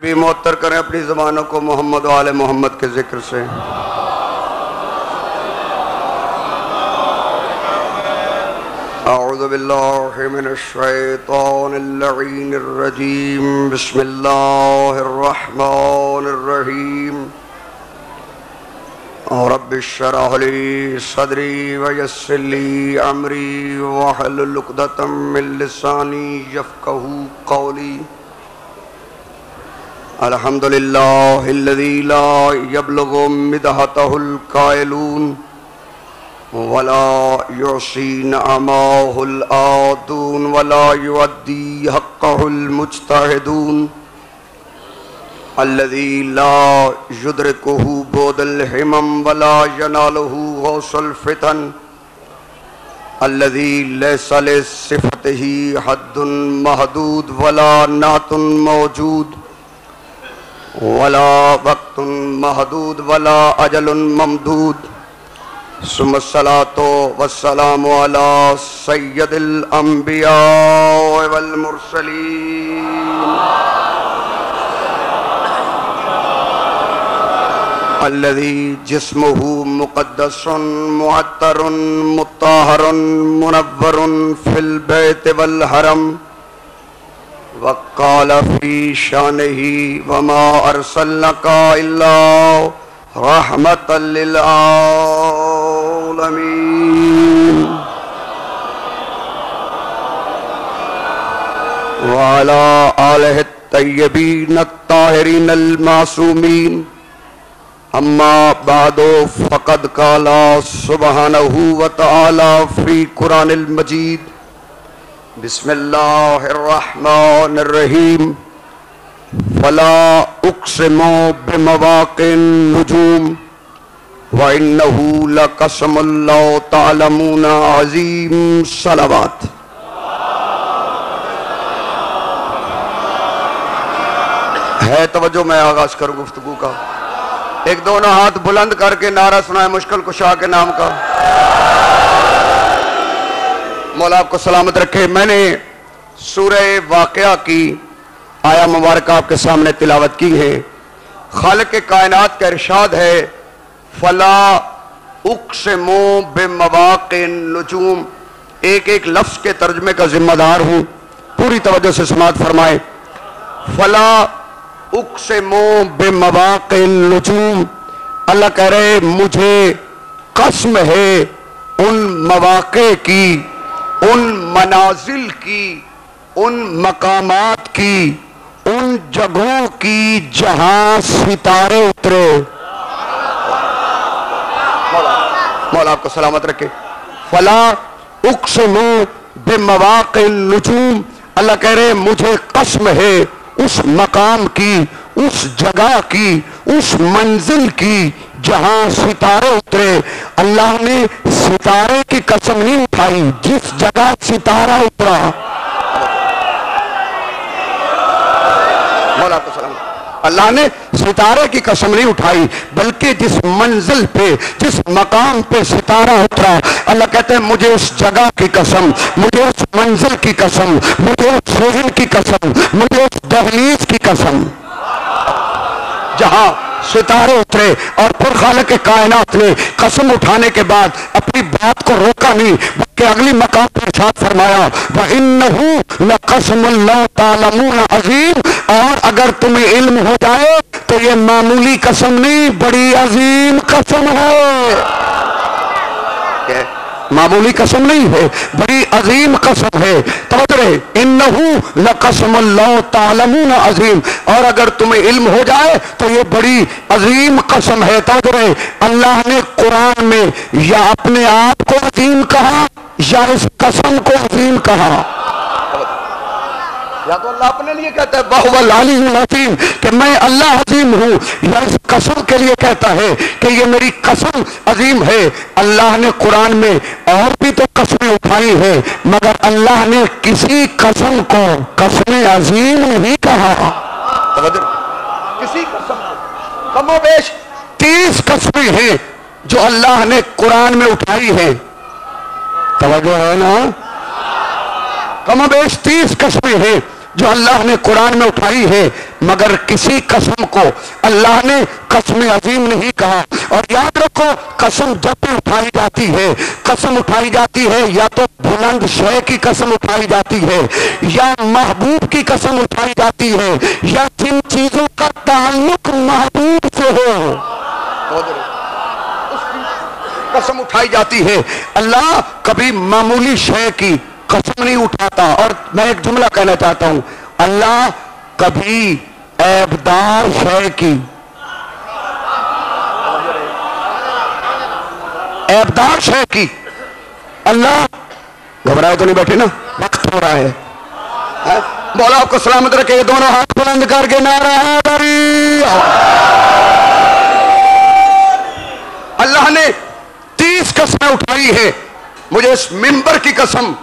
भी मुअत्तर करें अपनी ज़बानों को मोहम्मद वाले मोहम्मद के जिक्र से। अऊज़ु बिल्लाहि मिनश शैतानिर लईनिर रजीम। बिस्मिल्लाहिर रहमानिर रहीम। रब्बि इश्रह ली सदरी व यस्सिर ली अमरी वहलुल उक़दतम मिन लिसानी यफ़क़हू क़ौली। अल्हम्दुलिल्लाहिल्लज़ी ला यब्लुगु मिदहतहुल क़ाइलून वला युसी नअमाहुल आदून वला युअद्दी हक़्क़हुल मुज्तहिदून अल्लज़ी ला युद्रिकुहु बुदुल हिमम वला यनालुहु गौसुल फितन अल्लज़ी लैसा लिसिफ़तिही हद्दुन महदूद वला नातुन मौजूद वला वक्तुन महदूद वला अजलुन ममदूद। सुम्मस्सलातो वस्सलामु अला सय्यदिल अंबिया वल मुरसलीन अल्लज़ी जिस्मुहु मुक़द्दसुन मुअत्तरुन मुत्तहरुन मुनव्वरुन फिल बैत वल हरम वक़ाल फ़ी शानिही वमा अरसलनाका इल्ला रहमतल लिल आलमीन व अला आलिहि तय्यबीन अत्ताहिरीन अल मासूमीन। अम्मा बादो फ़क़द क़ाला सुब्हानहु व तआला फ़ी कुरानिल मजीद। बिस्मिल्लाहिर्रहमानिर्रहीम। फला उक़्सिमु बिमवाक़िन नुजूम व इन्नहु लक़समुन लौ तअलमून अज़ीम। सलावत। है तवज्जो, मैं आगाज करूँ गुफ्तगू का। एक दोनों हाथ बुलंद करके नारा सुनाए मुश्किल कुशा के नाम का। मौला आपको सलामत रखे। मैंने सूरह वाक़िया की आया मुबारक आपके सामने तिलावत की है। खालिक के कायनात का इरशाद है फला उक़्सिमु बिमवाक़िन नुजूम। एक एक लफ्ज़ के तर्जमे का जिम्मेदार हूँ, पूरी तवज्जो से समाअत फरमाए। फला उक़्सिमु बिमवाक़िन नुजूम, अल्लाह कह रहे मुझे कसम है उन मवाक़े की, उन मनाजिल की, उन मकामात की, उन जगहों की जहां सितारे उतरे। मौला आपको सलामत रखे। फला उक़्सिमु बिमवाक़िन नुजूम, अल्लाह कह रहे मुझे कसम है उस मकाम की, उस जगह की, उस मंजिल की जहां सितारे उतरे। अल्लाह ने सितारे की कसम नहीं उठाई, जिस जगह सितारा उतरा। मौला को सलाम। अल्लाह ने सितारे की कसम नहीं उठाई, बल्कि जिस मंजिल पे, जिस मकाम पे सितारा उतरा, अल्लाह कहते हैं मुझे उस जगह की कसम, मुझे उस मंजिल की कसम, मुझे उस शहर की कसम, मुझे उस दहलीज की कसम जहां सितारे उतरे। और फिर खालिक के कायनात ने कसम उठाने के बाद अपनी बात को रोका नहीं, बल्कि अगली मकाम पर इरशाद फरमाया व इन्नहु लक़समुन लौ तअलमून अज़ीम। और अगर तुम्हें इल्म हो जाए तो ये मामूली कसम नहीं, बड़ी अजीम कसम है। मामूली कसम नहीं है, बड़ी अजीम कसम है। तवज्जो रहे, इन्नहु लक़समुन लौ तअलमून अज़ीम। और अगर तुम्हें इल्म हो जाए तो ये बड़ी अजीम कसम है। तवज्जो रहे, अल्लाह ने कुरान में या अपने आप को अजीम कहा या इस कसम को अजीम कहा। या तो अल्लाह अपने लिए कहता है वहुवल अलीयुल अज़ीम कि मैं अल्लाह अजीम हूँ, या इस कसम के लिए कहता है कि ये मेरी कसम अजीम है। अल्लाह ने कुरान में और भी तो कसमें उठाई है, मगर अल्लाह ने किसी कसम को कसम अजीम नहीं कहा। किसी कसम को कमोबेश 30 कसमें हैं जो अल्लाह ने कुरान में उठाई है। तवज्जो है ना? कमोबेश 30 कसमें हैं जो अल्लाह ने कुरान में उठाई है, मगर किसी कसम को अल्लाह ने कसम अजीम नहीं कहा। और याद रखो, कसम जब भी उठाई जाती है, कसम उठाई जाती है या तो बुलंद शय की कसम उठाई जाती है, या महबूब की कसम उठाई जाती है, या जिन चीजों का ताल्लुक महबूब से हो कसम उठाई जाती है। अल्लाह कभी मामूली शय की कसम नहीं उठाता। और मैं एक जुमला कहना चाहता हूं, अल्लाह कभी ऐबदार शय की, ऐबदार शय की अल्लाह, घबराए तो नहीं बैठे ना, वक्त हो रहा है। मौला आपको सलामत रखे। दोनों हाथ बुलंद करके नारा हैदरी। अल्लाह ने 30 कसमें उठाई है। मुझे इस मिंबर की कसम,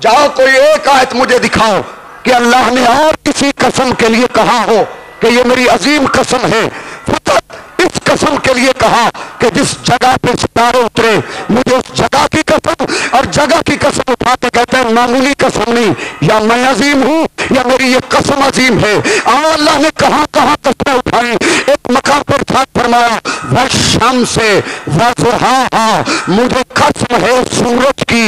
जाओ कोई एक आयत मुझे दिखाओ कि अल्लाह ने और किसी कसम के लिए कहा हो कि ये मेरी अजीम कसम है। फकत इस कसम के लिए कहा कि जिस जगह पे सितारे उतरे, मुझे उस जगह की कसम, और जगह की कसम उठा के कहते हैं मामूली कसम नहीं, या मैं अजीम हूं या मेरी ये कसम अजीम है। अल्लाह ने कहां कहां कसमें उठाई। एक मकाम पर साथ फरमाया, वह शाम से वह, मुझे कसम है सूरज की,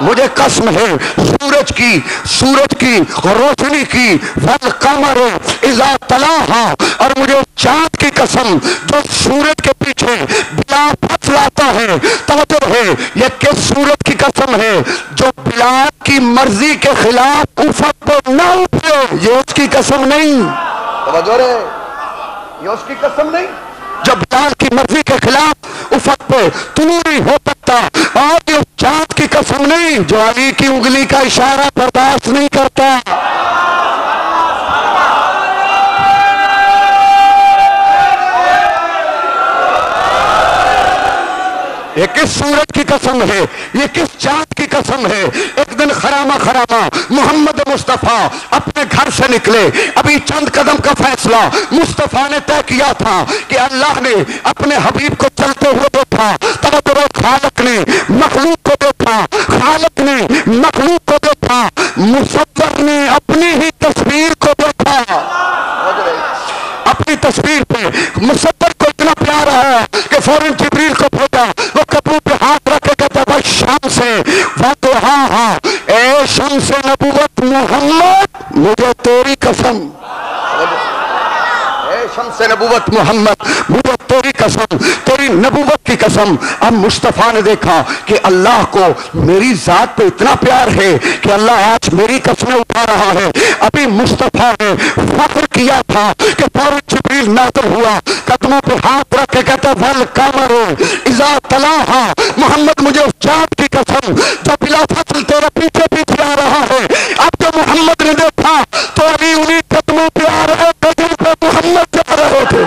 मुझे कसम है सूरज की रोशनी की, वल कमर इज़ा तलाहा, और मुझे चांद की कसम जो सूरज के पीछे बिलाल फसलाता है। तवज्जो है, ये किस सूरज की कसम है जो बिलाल की मर्जी के खिलाफ उफक पर न उठे, ये उसकी कसम नहीं। तवज्जो है, ये उसकी कसम नहीं। जब बिलाल की मर्जी के खिलाफ उफक पे तुलू नहीं हो सकता। और ये चांद की कसम नहीं जो अली की उंगली का इशारा बर्दाश्त नहीं करता। ये किस सूरज की कसम है, ये किस चांद की कसम है। एक दिन खरामा मोहम्मद मुस्तफा अपने घर से निकले। अभी चंद कदम का फैसला मुस्तफा ने तय किया था कि अल्लाह ने अपने हबीब को चलते हुए देखा, तब खालिक ने मखलूक को देखा, खालिक ने मखलूक को देखा, मुसव्वर ने अपनी ही तस्वीर को देखा। अपनी तस्वीर पे मुसव्वर को इतना प्यार आया कि फौरन जिब्रील को भेजा। वो कपड़ों पे हाथ रख के कहता, भाई शाम से ए शम्स नबुव्वत मोहम्मद, मुझे तेरी कसम, शम्स नबुव्वत मोहम्मद, मुझे तेरी कसम, तेरी नबुव्वत की कसम। अब मुस्तफा ने देखा कि अल्लाह को मेरी जात पे इतना प्यार है कि अल्लाह आज मेरी कसमें उठा रहा है। अभी मुस्तफा ने फख्र किया था कि फौरन जिब्रील नाज़िल हुआ, कदमों पे हाथ रख के कहता, वल कमर इज़ा तलाहा, मोहम्मद मुझे उस चाँद की कसम जो बिला फसल तेरे पीछे पीछे आ रहा है। अब जो मोहम्मद ने देखा तो अभी उन्हीं कदमों पे आ रहे थे जिन पे मोहम्मद जा रहे थे।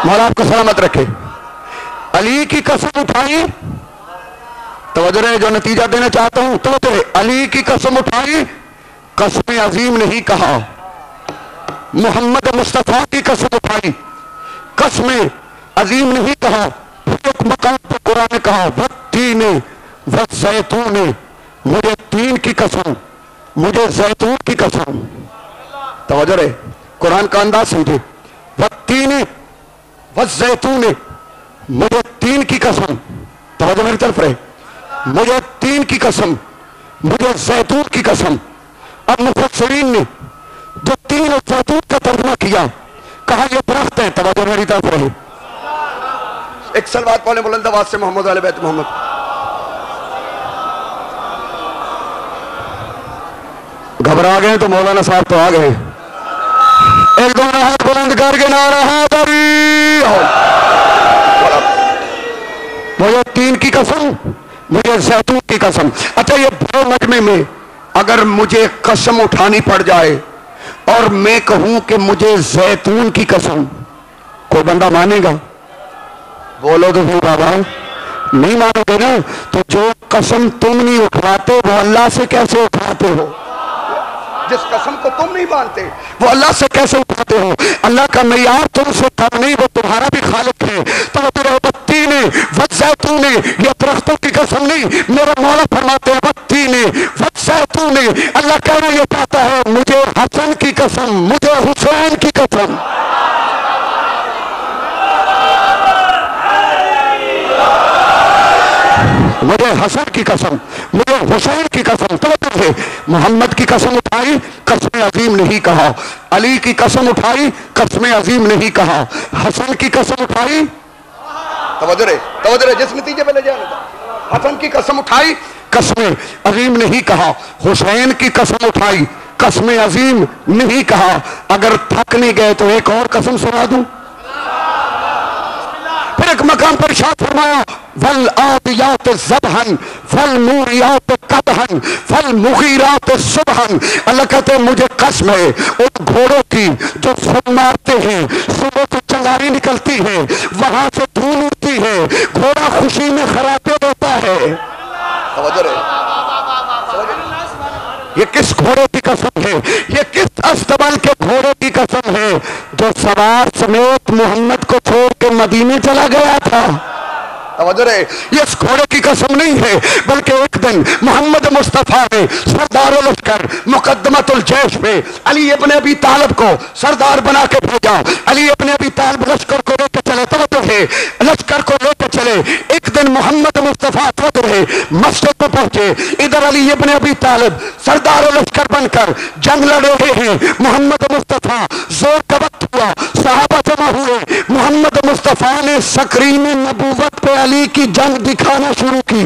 मौला आपको सलामत रखे। अली की कसम उठाई, तवज्जो है, जो नतीजा देना चाहता हूं तो अली की कसम उठाई, कसम अजीम नहीं कहा। मोहम्मद मुस्तफा की कसम उठाई, कसम अजीम नहीं कहा। एक मकाम पर कुरान ने कहा, वत्तीन वज़ैतून, मुझे तीन की कसम, मुझे जैतून की कसम। तवज्जो है, कुरान का अंदाज समझे। वत्तीन वज़ैतून, मुझे तीन की कसम, तवज्जो मेरी तरफ रहे, मुझे तीन की कसम, मुझे जैतून की कसम। अब मुफस्सिरीन ने जो तीन और जैतून का तर्जुमा किया, कहा ये दरख्त है। तवज्जो मेरी तरफ रहे। एक सलवात पढ़े बुलंद आवाज से, मोहम्मद वाले बैत मोहम्मद। घबरा गए तो मौलाना साहब तो आ गए। एक दोनों हाथ बुलंद करके नारा हैदरी। मुझे तीन की कसम, मुझे जैतून की कसम। अच्छा, ये बड़े मजमे में अगर मुझे कसम उठानी पड़ जाए और मैं कहूं कि मुझे जैतून की कसम, कोई बंदा मानेगा? बोलो तो फिर बाबा, नहीं मानोगे ना तो जो कसम तुम नहीं उठवाते वो अल्लाह से कैसे उठाते हो? जिस कसम को तुम नहीं मानते वो अल्लाह से कैसे उठाते हो? अल्लाह का मैयार तुमसे कम नहीं, वो तुम्हारा भी खालिक है। तो तेरे बत्ती ने वज़ैतू ने, ये दरख्तों की कसम नहीं, मेरा मौला फरमाते हैं बत्ती ने वज़ैतू ने। अल्लाह कहना ये चाहता है मुझे हसन की कसम, मुझे हुसैन की कसम। मुझे हसन की कसम, मुझे हुसैन की कसम। तो मोहम्मद की कसम उठाई, कसम अजीम नहीं कहा। अली की कसम उठाई, कसम अजीम नहीं कहा। हसन की कसम उठाई, तवज्जो जिस नतीजे पे ले जाने, हसन की कसम उठाई, कसम अजीम नहीं कहा। हुसैन की कसम उठाई, कसम अजीम नहीं कहा। अगर थक नहीं गए तो एक और कसम सुना दूं। फिर एक मकाम पर इरशाद फरमाया वल आदियात ज़बहन फल मूरियात कदहन फल मुगीरात सुबहन। अल्लाह कहते हैं मुझे कसम है उन घोड़ों की जो सुन मारते हैं, सुबह को चंगारी निकलती है, वहां से धूल उड़ती है, घोड़ा खुशी में खराटे देता है। ये किस घोड़े की कसम है? ये किस अस्तबल के घोड़े की कसम है जो सवार समेत मोहम्मद को छोड़ के मदीने चला गया था? ये इस घोड़े की कसम नहीं है, बल्कि एक दिन मोहम्मद मुस्तफा ने सरदार लश्कर मुकद्दमतुल जैश में अली इब्न अबी तालिब को सरदार बना के भेजा। अली इब्न अबी तालिब लश्कर को लेकर चले, तो है लश्कर को लेकर चले। एक दिन मोहम्मद मुस्तफा तो है मस्जिद में पहुंचे, इधर अली इब्न अबी तालिब सरदार लश्कर बनकर जंग लड़ रहे हैं। मोहम्मद मुस्तफा जोर का वक्त हुआ, सहाबा जमा हुए। मोहम्मद मुस्तफा ने सकरीन नबूवत पे अली की जंग दिखाना शुरू की।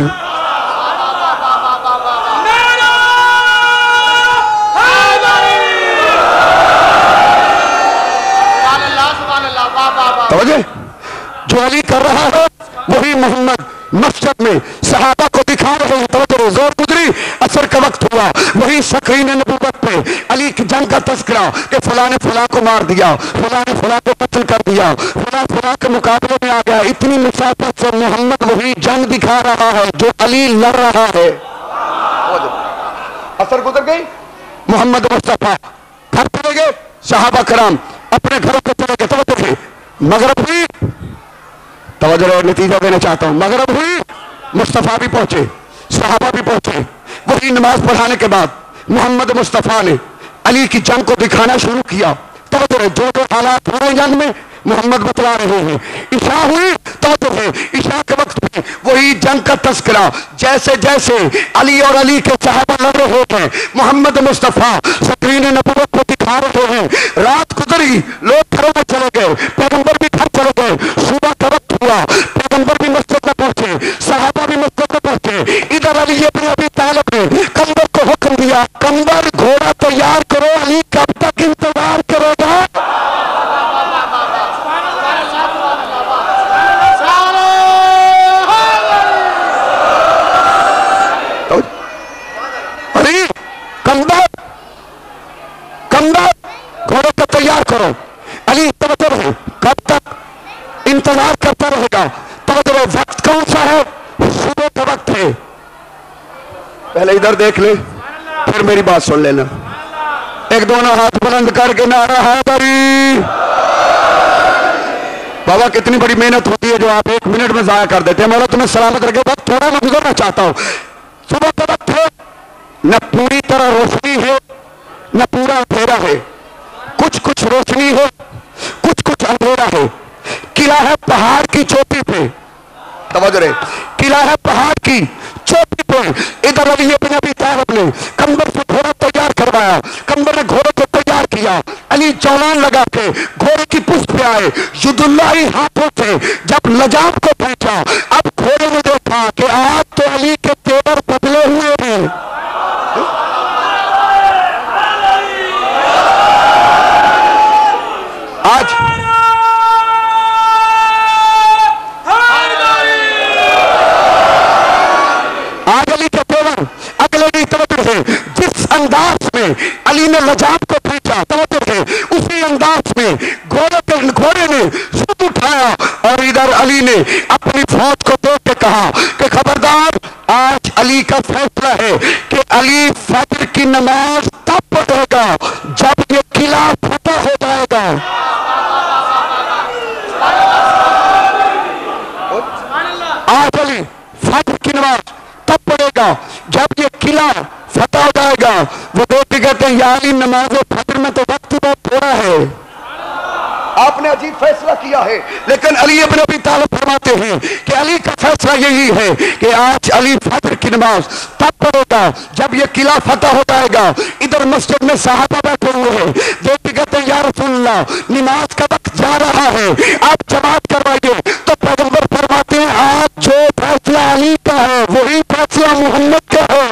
तो जो अली कर रहा है वही मोहम्मद मस्जिद में सहाबा को दिखा रहे हैं। तो जोर गुजरी, असर का वक्त हुआ, वही सकरीन नबूवत पे अली की जंग का तस्करा कि फला ने फला को मार दिया, फला ने फला को कत्ल कर दिया, फला फला के मुकाबले में आ गया। इतनी मुसाफत से मोहम्मद वही जंग दिखा रहा है जो अली लड़ रहा है। असर गुजर गई, मोहम्मद मुस्तफा घर चले गए, सहाबा कराम अपने घरों को चले गए। तो मगरब हुई, तवज्जो नतीजा देना चाहता हूं, मगरब हुई, मुस्तफा भी पहुंचे, सहाबा भी पहुंचे। वही नमाज पढ़ाने के बाद मोहम्मद मुस्तफा ने अली की जंग को दिखाना शुरू किया। तवज्जो जो जो हालात हुए जंग में मोहम्मद बतला रहे हैं। इशा हुई, तो है इशा के वक्त भी वही जंग का तस्करा, जैसे जैसे अली और अली के सहाबा लड़ रहे थे मोहम्मद मुस्तफा सकरीन नबूवत को दिखा रहे हैं। रात गुजरी, लोग घरों में चले गए, पैगंबर भी घर चले गए। सुबह का वक्त हुआ, पैगंबर भी मस्जिद में पहुंचे, सहाबा भी मस्जिद में पहुंचे। इधर अली इब्न अबी तालिब ने कंबर को हुक्म दिया, कंबर घोड़ा तैयार करो, अली कब तक इंतजार करेगा? घोड़े को तैयार करो। अली तवज्जो है, कब तक इंतजार करता रहेगा? तवज्जो, वक्त कौन सा है? सुबह का वक्त है। पहले इधर देख ले, फिर मेरी बात सुन लेना। एक दोनों हाथ बुलंद करके नारा हैदरी। बाबा कितनी बड़ी मेहनत होती है जो आप एक मिनट में जाया कर देते हैं। मौला तुम्हें सलामत रखे। वक्त थोड़ा मैं गुजरना चाहता हूं। सुबह का वक्त है, न पूरी तरह रोशनी है न पूरा अंधेरा है, कुछ कुछ रोशनी है, कुछ कुछ अंधेरा है। किला है पहाड़ की चोटी पे, तवज्जो रे, किला है पहाड़ की चोटी पे। इधर अली इब्न अबी तालिब ने कंबर से घोड़ा तैयार करवाया, कंबर ने घोड़े को तैयार किया। अली चौलान लगा के घोड़े की पुष्ट पे आए, युदुल्लाही हाथों से जब लजाम को पहुंचा, अब घोड़े ने देखा कि आज तो अली के तेवर बदले हुए हैं। आज अली के तेवर अगले की तवज्जो है। जिस अंदाज में अली ने लजाम को खींचा, तवज्जो है, उसी अंदाज में घोड़े ने सुत उठाया। और इधर अली ने अपनी फौज को देख के कहा कि खबरदार, आज अली का फैसला है कि अली फजर की नमाज तब पढ़ेगा कहते हैं या अली नमाज फजर में तो वक्त बहुत थोड़ा है, आपने अजीब फैसला किया है। लेकिन अली इब्न अबी तालिब फरमाते हैं कि अली का फैसला यही है कि आज अली फजर की नमाज तब पढ़ेगा जब ये किला फतह हो जाएगा। इधर मस्जिद में सहाबा बैठे हुए हैं, देख के कहते हैं या रसूलल्लाह नमाज का वक्त जा रहा है, आप जमात करवाइए। तो पैगंबर फरमाते हैं आज जो फैसला अली का है वही फैसला मोहम्मद का है।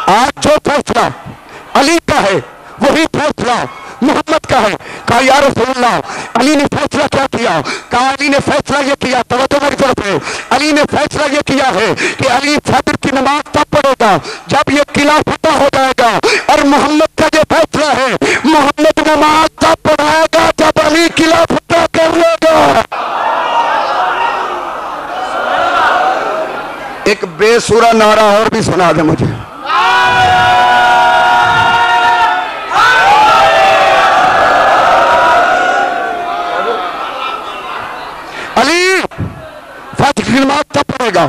आज जो फैसला अली का है वही फैसला मोहम्मद का है। कहा या रसूलल्लाह अली ने फैसला क्या किया? कहा अली ने फैसला ये किया, तवज्जो मेरी तरफ है, अली ने फैसला ये किया है कि अली फजर की नमाज तब पढ़ेगा जब ये किला फतह हो जाएगा। और मोहम्मद का जो फैसला है मोहम्मद नमाज तब पढ़ाएगा जब अली किला फतह कर लेगा। एक बेसुरा नारा और भी सुना दे मुझे। अली फजर की नमाज तब पढ़ेगा,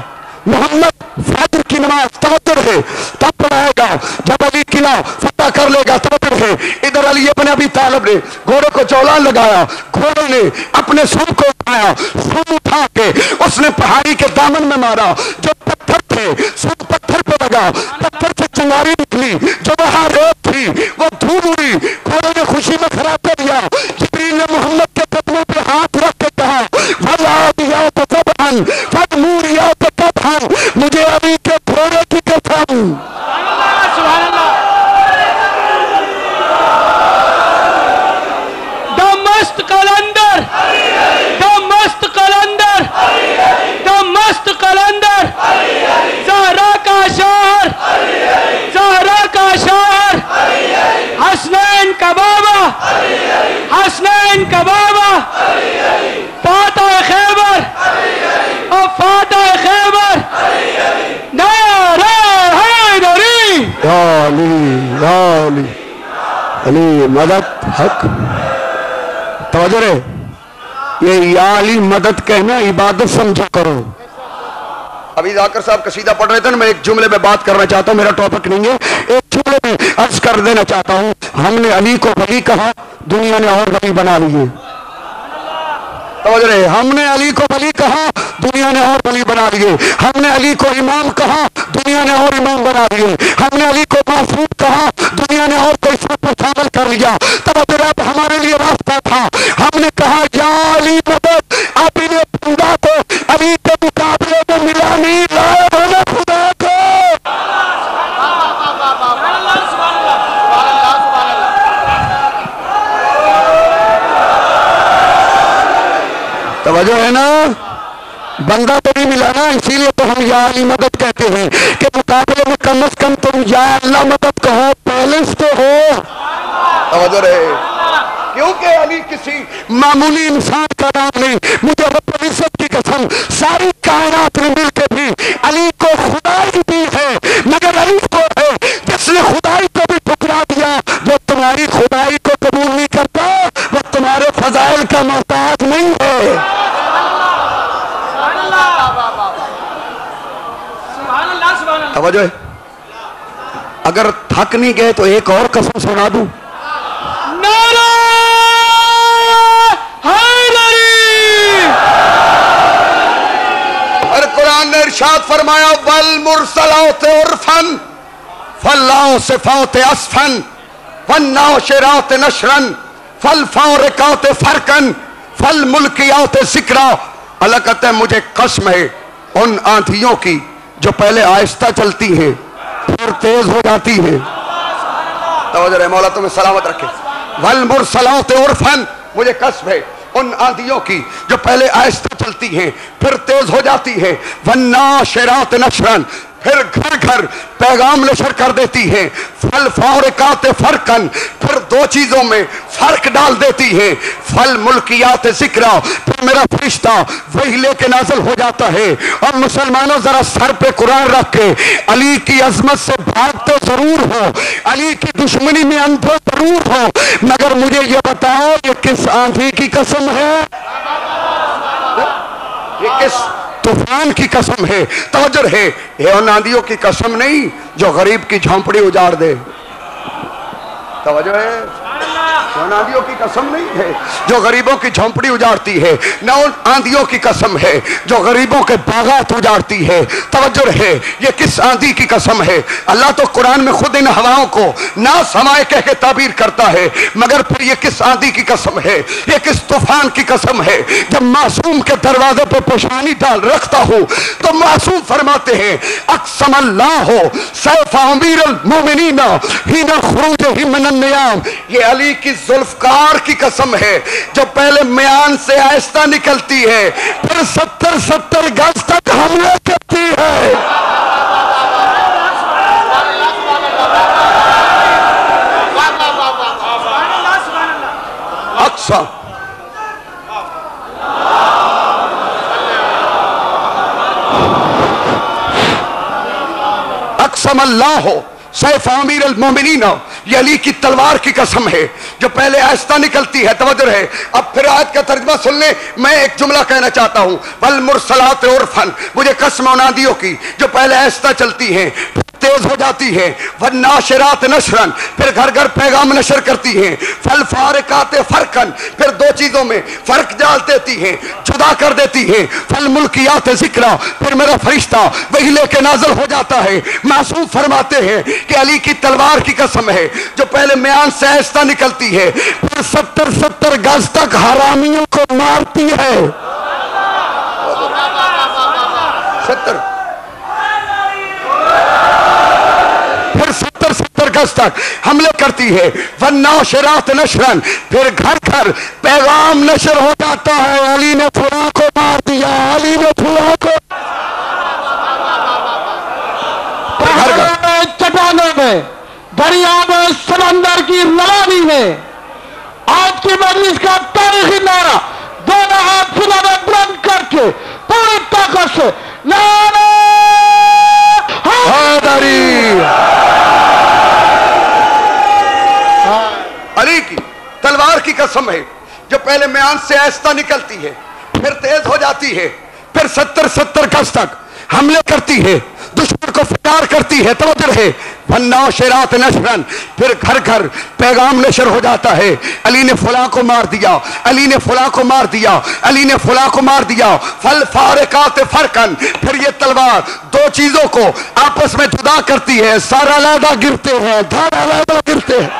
मोहम्मद फजर की नमाज तवज्जो है तब पढ़ाएगा जब अली किला फतह कर लेगा। तवज्जो है, इधर अली इब्न अबी तालिब ने घोड़े को चौलान लगाया, घोड़े ने अपने सुर को उठाया, सुर उठा के उसने पहाड़ी के दामन में मारा। जो पत्थर थे सुर पत्थर पे लगा, पत्थर से चिंगारी निकली, जो वहां रेत थी वो धूल उड़ी। घोड़े ने खुशी में खड़ा कर दिया। जिब्रील ने मोहम्मद के कदमों पे हाथ रख के कहा वलादिया तो सबहन फदमूरिया तो कदहन, मुझे अली के घोड़े की कसम। मस्त कलंदर, मस्त कलंदर, मस्त कलंदर, ज़हरा का शहर, ज़हरा का शहर, हसनैन का बाबा, हसनैन का बाबा, फातह खैबर और फातह खैबर, नारे हैदरी। अली अली मदद हक। तवज्जो रे, ये या अली मदद कहना इबादत समझा करो। अभी जाकर साहब कसीदा पढ़ रहे थे ना, मैं एक जुमले में बात करना चाहता हूँ, मेरा टॉपिक नहीं है, एक जुमले में अर्ज कर देना चाहता हूँ। हमने अली को वली कहा, दुनिया ने और वली बना लिए। तवज्जो रे, हमने अली को वली कहा, दुनिया ने और वली बना लिए। हमने अली को इमाम कहा, दुनिया ने और इमाम बना लिए। हमने अली को मासूम कहा, दुनिया ने और कोई सब को शामिल कर लिया। तब अब हमारे लिए रास्ता था, हमने कहा या अली मदद। आप इन्हें खुदा को अली के मुकाबले में मिला नहीं, लाए होने खुदा को। तवज्जो है ना, बंदा तो नहीं मिला ना, इसीलिए तो हम या अली मदद कहते हैं कि मुकाबले में कम से कम तुम या अल्लाह मदद कहो, बैलेंस तो हो। तवज्जो रहे, क्योंकि अली किसी मामूली इंसान का नाम नहीं। मुझे रब्बुल इज्जत की कसम सारी कायनात ने मिलकर भी अली को खुदाई दी है, मगर अली को है जिसने खुदाई को भी ठुकरा दिया। वो तुम्हारी खुदाई को कबूल नहीं करता, वो तुम्हारे फजाइल का मोहताज नहीं है। तवज्जो है, अगर थक नहीं गए तो एक और कसम सुना दूं। और कुरान ने इरशाद फरमाया वल मुरसलात उर्फन फल्लाओ सिफात असफन वन्नाशिरात नशरन फल फारिकात फरकन फल मुल्कियात जिक्रा। अल्लाह कहता है मुझे कसम है उन आंधियों की जो पहले आहिस्ता चलती हैं फिर तेज हो जाती है। तवज्जो रहे, मौला तुम्हें सलामत रखे। वल मुरसलात उर्फन, मुझे कसम है उन आंधियों की जो पहले आहिस्ता चलती हैं फिर तेज हो जाती है। वन्नाशिरात नशरन, फिर घर घर पैगाम नशर कर देती है। फल फारिकात फरकन, फिर दो चीजों में फर्क डाल देती है। फल मुल्कियात जिक्रा, फिर मेरा फरिश्ता वही लेके नाज़िल हो जाता है। और मुसलमानों जरा सर पे कुरान रख के अली की अजमत से भागते जरूर हो, अली की दुश्मनी में अंधे जरूर हो, मगर मुझे ये बताओ ये किस आंधी की कसम है, ये किस तूफान की कसम है? तवज्जो है, ये उन आंधियों की कसम नहीं जो गरीब की झोंपड़ी उजाड़ दे। तवज्जो है, उन आंधियों की कसम नहीं है जो गरीबों की झोंपड़ी उजाड़ती है, न उन आंधियों की कसम है जो गरीबों के बागात उजाड़ती है। तवज्जो है, ये किस आंधी की कसम है? अल्लाह तो कुरान में खुद इन हवाओं को ना समाए कह के ताबीर करता है, मगर फिर ये किस आंधी की कसम है, ये किस तूफान की कसम है? जब मासूम के दरवाजे पे पेशानी डाल रखता हूं तो मासूम फरमाते हैं अक़सम अल्लाह सैफ़ अमीरुल मोमिनीन हिना खुरूजिही मिनन नियाम, ये अली की जुल्फकार की कसम है जो पहले म्यान से आहिस्ता निकलती है, फिर 70-70 गज तक हमले करती है। अक्सा अक़सम अल्लाह सैफ़ अमीरुल मोमिनीन, ये अली की तलवार की कसम है जो पहले आहिस्ता निकलती है। तवज्जो है, अब फिर आयत का तर्जुमा सुन ले। मैं एक जुमला कहना चाहता हूं, वल मुरसलात उर्फन, मुझे कसम उन आंधियों की जो पहले आहिस्ता चलती हैं तेज हो जाती है। वल नाशिरात नशरन, फिर घर घर पैगाम नशर करती हैं। फल फारिकात फरकन, फिर दो चीजों में फर्क डाल देती हैं, जुदा कर देती हैं। फल मुल्कियात जिक्रा, फिर मेरा फरिश्ता वही लेके नाज़िल हो जाता है। मासूम फरमाते हैं कि अली की तलवार की कसम है जो पहले म्यान से आहिस्ता निकलती है, फिर 70-70 गज तक हरामियों को मारती है। 70 फिर 70-70 गज तक हमले करती है। वन्नाशिरात नशरन, फिर घर घर पैगाम नशर हो जाता है, अली ने फुला को मार दिया, अली ने फुला को। चट्टानों में, दरिया में, समंदर की रवानी में आज की मजलिस का तारीखी नारा दोनों हाथ खुला में बुलंद करके पूरी ताकत से नारे हैदरी। अली की तलवार की कसम है जो पहले म्यान से आहिस्ता निकलती है, फिर तेज हो जाती है, फिर 70-70 गज तक हमले करती है, दुश्मन को फरार करती है। तवज्जो है, वन्नाशिरात नशरन, फिर घर घर पैगाम नशर हो जाता है, अली ने फुला को मार दिया, अली ने फुला को मार दिया, अली ने फुला को मार दिया। फल फारिकात फरकन, फिर ये तलवार दो चीजों को आपस में जुदा करती है, सर अलहदा गिरते हैं, धड़ अलहदा गिरते हैं,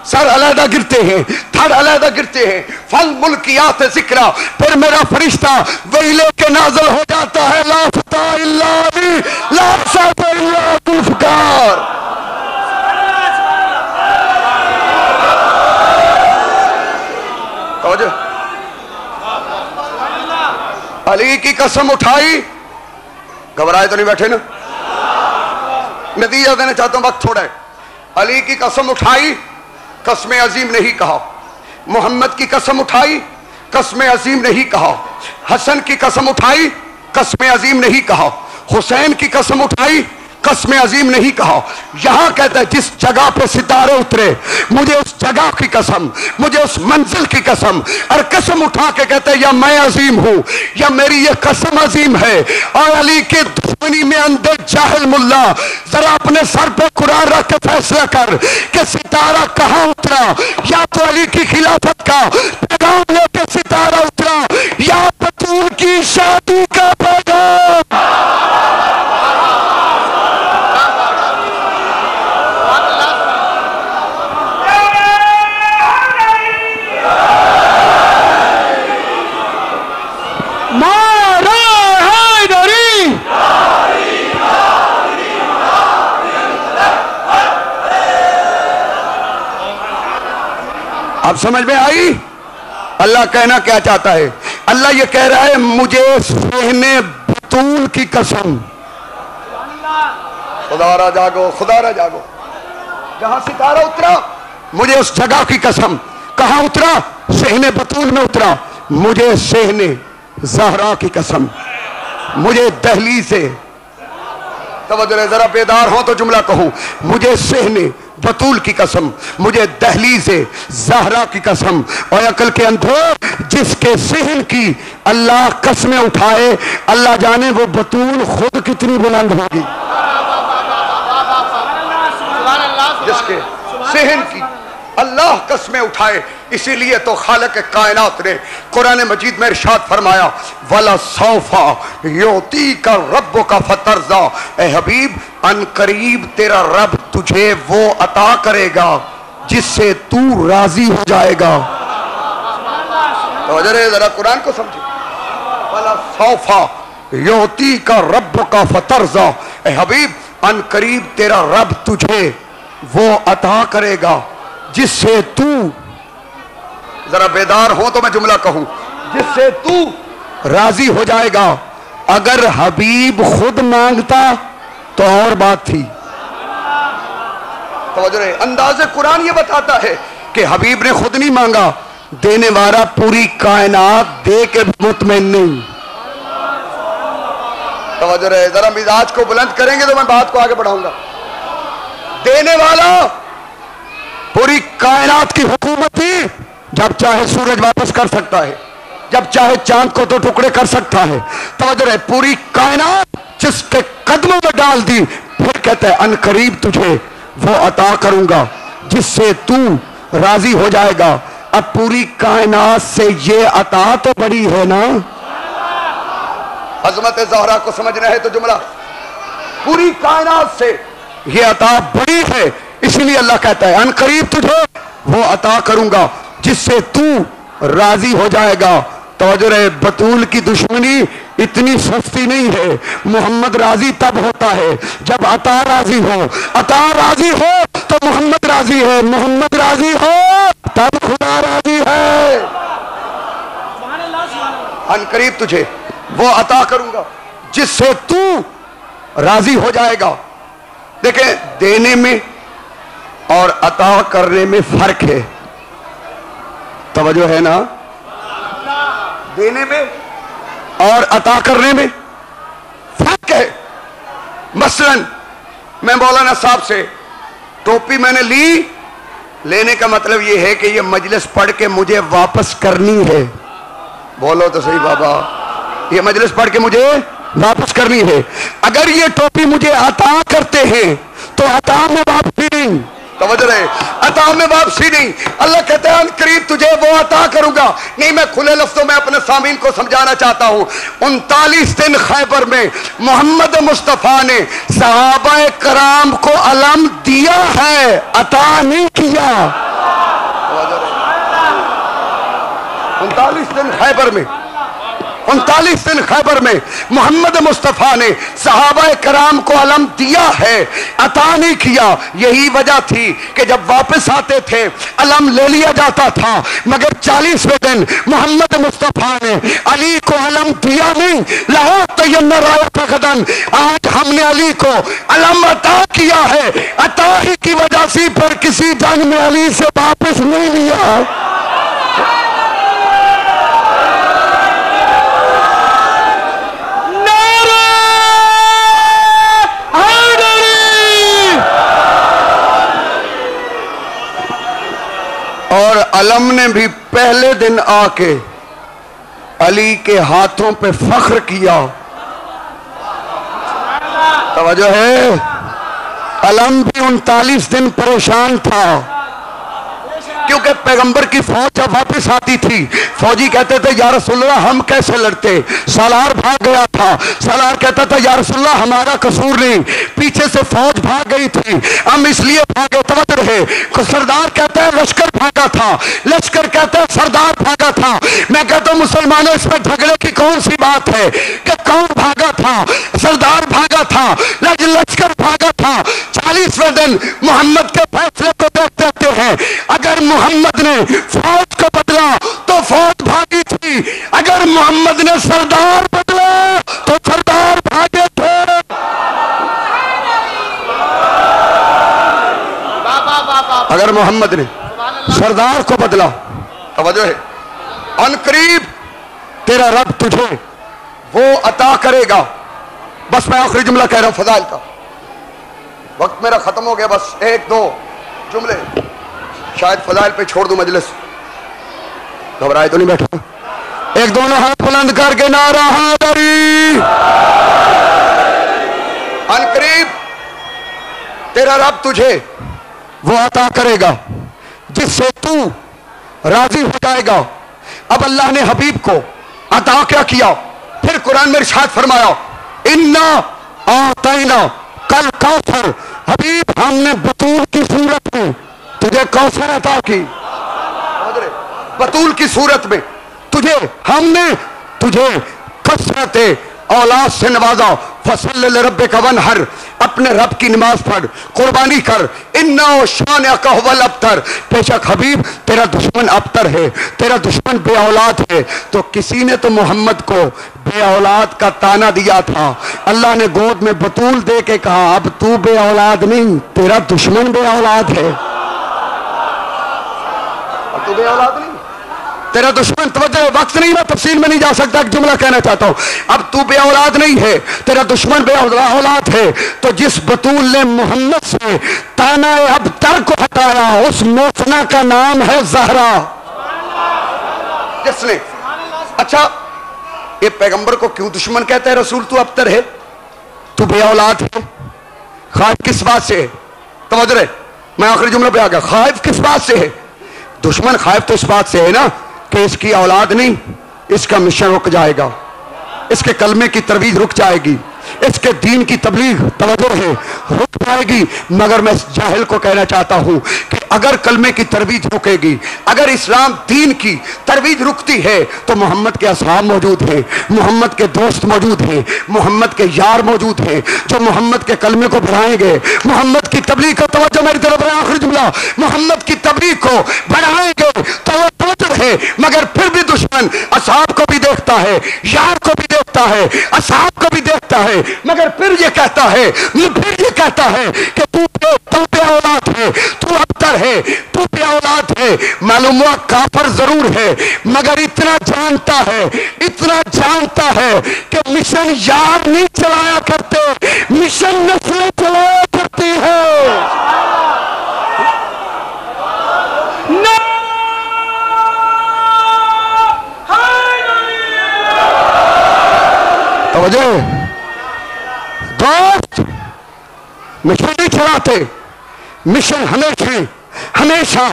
सर अलहदा गिरते हैं, धड़ अलहदा गिरते हैं। फल मुल्कियात जिक्रा, फिर मेरा फरिश्ता वही लेके नाज़िल हो जाता है, ला फता इल्ला अली, ला सैफ इल्ला जुल्फ़कार। अली की कसम उठाई, घबराए तो नहीं बैठे ना, नतीजा देना चाहता हूं, वक्त थोड़ा है। अली की कसम उठाई, कसम अजीम नहीं कहा। मोहम्मद की कसम उठाई, कसम अजीम नहीं कहा। हसन की कसम उठाई, कसम अजीम नहीं कहा। हुसैन की कसम उठाई, कसम अजीम नहीं कहा। यहां कहता है जिस जगह पे सितारे उतरे, मुझे उस जगह की कसम, मुझे उस मंजिल की कसम, और कसम उठा के कहता है या मैं अजीम हूं या मेरी ये कसम अजीम है। और अली के दुश्मनी में अंधे जाहिल मुल्ला, जरा अपने सर पे कुरान रख के फैसला कर कि सितारा कहां उतरा। या तो अली की खिलाफत का पैगाम लेके सितारा उतरा, या बतूल की शादी का पैगाम। अब समझ में आई अल्लाह कहना क्या चाहता है? अल्लाह ये कह रहा है मुझे सहने बतूल की कसम, खुदारा जागो, खुदारा जागो। जहां सितारा उतरा मुझे उस जगह की कसम। कहां उतरा? सहने बतूल में उतरा। मुझे सहने ज़हरा की कसम, मुझे दहली से, तवज्जो जरा बेदार हो तो जुमला कहूं, मुझे सहने बतूल की कसम, मुझे दहली से ज़हरा की कसम। और अकल के अंधो, जिसके सहन की अल्लाह कसमें उठाए, अल्लाह जाने वो बतूल खुद कितनी बुलंद होगी। जिसके सहन की अल्लाह कसमें उठाए, इसीलिए तो खालिक कायनात ने कुरान मजीद में इरशाद फरमाया, वला सौफा योती का रब का फतरजा। ए हबीब, अनकरीब तेरा रब तुझे वो अता करेगा जिससे तू राजी हो जाएगा। तो जरा कुरान को समझे, वला सौफा योती का रब का फतरजा। ए हबीब, अनकरीब तेरा रब तुझे वो अता करेगा जिससे तू, जरा बेदार हो तो मैं जुमला कहूं, जिससे तू राजी हो जाएगा। अगर हबीब खुद मांगता तो और बात थी। तो अंदाज़े कुरान ये बताता है कि हबीब ने खुद नहीं मांगा, देने वाला पूरी कायनात दे के मुतमईन नहीं। तो जरा मिजाज को बुलंद करेंगे तो मैं बात को आगे बढ़ाऊंगा। देने वाला पूरी कायनात की हुकूमत थी, जब चाहे सूरज वापस कर सकता है, जब चाहे चांद को दो टुकड़े कर सकता है। तो पूरी कायनात जिसके कदमों में डाल दी, फिर कहते हैं अनकरीब तुझे वो अता करूंगा जिससे तू राजी हो जाएगा। अब पूरी कायनात से ये अता तो बड़ी है ना। अजमत ज़हरा को समझना है तो जुमला, पूरी कायनात से ये अता बड़ी है, इसलिए अल्लाह कहता है अनकरीब तुझे वो अता करूंगा जिससे तू राजी हो जाएगा। तवज्जो रहे, बतूल की दुश्मनी इतनी सस्ती नहीं है। मोहम्मद राजी तब होता है जब अता राजी हो। अता राजी हो तो मोहम्मद राजी है, मोहम्मद राजी हो तब खुदा राजी है। अनकरीब तुझे वो अता करूंगा जिससे तू राजी हो जाएगा। देखें, देने में और अता करने में फर्क है। तवज्जो है ना? देने में और अता करने में फर्क है। मसलन मैं मौलाना साहब से टोपी मैंने ली, लेने का मतलब यह है कि यह मजलिस पढ़ के मुझे वापस करनी है। बोलो तो सही बाबा, ये मजलिस पढ़ के मुझे वापस करनी है। अगर ये टोपी मुझे अता करते हैं तो अता में वापसी नहीं। तवज्जो रहे, अता में वापसी नहीं। अल्लाह कहता है अनकरीब तुझे वो अता करूंगा। नहीं, मैं खुले लफ्जों में अपने सामीन को समझाना चाहता हूं। 39 दिन खैबर में मोहम्मद मुस्तफा ने सहाबाए कराम को अलम दिया है, अता नहीं किया। 39 दिन खैबर में, 39 दिन खैबर में मोहम्मद मुस्तफा ने सहाबाए कराम को अलम दिया है, अता नहीं किया। यही वजह थी कि जब वापस आते थे अलम ले लिया जाता था, मगर 40वें दिन मोहम्मद मुस्तफा ने अली को अलम दिया नहीं। लाहौर तयन्ना रायत गदन, आज हमने अली को अलम अता किया है। अता ही की वजह से पर किसी जंग में अली से वापस नहीं लिया। और अलम ने भी पहले दिन आके अली के हाथों पे फख्र किया। तवज्जो है, अलम भी 39 दिन परेशान था, क्योंकि पैगंबर की फौज जब वापस आती थी, फौजी कहते थे या रसूलल्लाह हम कैसे लड़ते। सालार भाग गया था, सालार कहता था या रसूलल्लाह हमारा कसूर नहीं, पीछे से फौज भाग गई थी, हम इसलिए भागे। तवज्जो रहे, सरदार कहता है लश्कर भागा था, लश्कर कहता है सरदार भागा था। मैं कहता हूं मुसलमानों, इसमें झगड़े की कौन सी बात है कि कौन भागा था? सरदार भागा था, लश्कर भागा था। 40वें दिन मोहम्मद के फैसले को देखते हैं। अगर मोहम्मद ने फौज को बदला तो फौज भागी थी, अगर मोहम्मद ने सरदार बदला तो सरदार मगर मोहम्मद ने सरदार को बदला। तवज्जो है, अनकरीब तेरा रब तुझे वो अता करेगा। बस मैं आखिरी जुमला कह रहा हूं फजाइल का, वक्त मेरा खत्म हो गया, बस एक दो जुमले, शायद फजाइल पे छोड़ दूं मजलिस। घबराए तो नहीं बैठा? एक दोनों हाथ बुलंद करके नारा हैदरी। अनकरीब तेरा रब तुझे वो अता करेगा जिससे तू राजी हो जाएगा। अब अल्लाह ने हबीब को अता क्या किया? फिर कुरान में इरशाद फरमाया, इन्ना आतैना कल कौसर। हबीब हमने बतूल की सूरत में तुझे कौसर अता की। बतूल की सूरत में हमने तुझे कसरते औलाद से नवाजा। फसल रब्बे का वनहर, अपने रब की नमाज पढ़, कुर्बानी कर। इन्ना शान कहवल अबतर, बेशक हबीब तेरा दुश्मन अबतर है, तेरा दुश्मन बे औलाद है। तो किसी ने तो मोहम्मद को बे औलाद का ताना दिया था, अल्लाह ने गोद में बतूल दे के कहा अब तू बे औलाद नहीं, तेरा दुश्मन बे औलाद है। अब तू बे औलाद नहीं, तेरा दुश्मन। तवज्जो, वक्त नहीं, मैं तफसील में नहीं जा सकता, एक जुमला कहना चाहता हूं। अब तू बे औलाद नहीं है, तेरा दुश्मन बे औलाद है। तो जिस बतूल ने मोहम्मद से ताना अबतर को हटाया, उस मोसना का नाम है ज़हरा। जिसने, अच्छा ये पैगंबर को क्यों दुश्मन कहता है? रसूल तू अबतर है, तू बे औलाद है। खाइफ किस बात से है? तवज्जो रहे, मैं आखिरी जुमले पे आ गया। खाइफ किस बात से है? दुश्मन खाइफ तो इस बात से है ना कि इसकी औलाद नहीं, इसका मिशन रुक जाएगा, इसके कलमे की तरवीज रुक जाएगी, इसके दीन की तबलीग तवज्जो है रुक जाएगी। मगर मैं जाहिल को कहना चाहता हूं कि अगर कलमे की तरवीज रुकेगी, अगर इस्लाम दीन की तरवीज रुकती है तो मोहम्मद के असहाब मौजूद हैं, मोहम्मद के दोस्त मौजूद हैं, मोहम्मद के यार मौजूद हैं जो मोहम्मद के कलमे को बढ़ाएंगे, मोहम्मद की तबलीग को, तवज्जो मेरी तरफ है, आखिरी जुमला, मोहम्मद की तबलीग को बढ़ाएंगे तो है। मगर फिर भी दुश्मन असहाब को भी देखता है, यार को भी देखता है, असहाब को भी देखता है, मगर फिर ये कहता है कि तू पे औलाद है, तू अबतर है, तू पे औलाद है। मालूम हुआ काफर जरूर है, मगर इतना जानता है कि मिशन यार नहीं चलाया करते, मिशन नस्लें चलाया करती है। दोस्त मिशन नहीं चलाते, मिशन हमेशा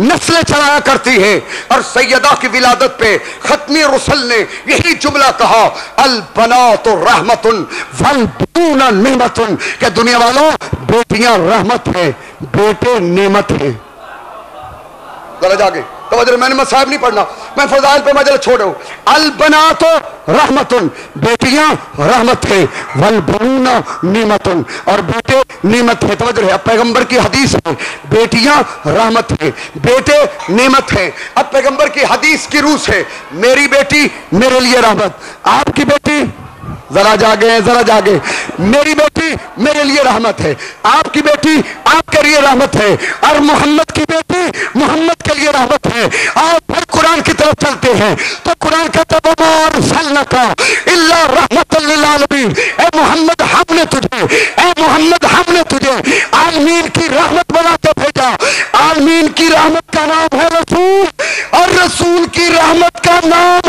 नस्लें चलाया करती है। और सैयदा की विलादत पे खत्मी रसूल ने यही जुमला कहा, अल बनातु रहमतुन वल बूना नेमतुन, कि दुनिया वालों बेटियां रहमत है, बेटे नेमत है। जरा जागे तवज्जो, मैंने मसाइब नहीं पढ़ना, मैं फजाइल पे मजल छोड़ो। अल बनातो रहमतुन, बेटियां रहमत है, वल बूना नेमतुन, और बेटे नेमत है। तवज्जो है, पैगंबर की हदीस है बेटियां रहमत है, बेटे नेमत है। अब पैगंबर की हदीस की रूह से मेरी बेटी मेरे लिए रहमत, आपकी बेटी, जरा जागे, मेरी बेटी मेरे लिए रहमत है, आपकी बेटी आपके लिए रहमत है, और मोहम्मद की बेटी मोहम्मद के लिए रहमत है। आप फिर कुरान की तरफ चलते हैं तो कुरान कहता है इल्ला रहमतल लिल आलमीन, ए मोहम्मद हमने तुझे आलमीन की रहमत बनाते भेजा। आलमीन की रहमत का नाम है रसूल, और रसूल की रहमत का नाम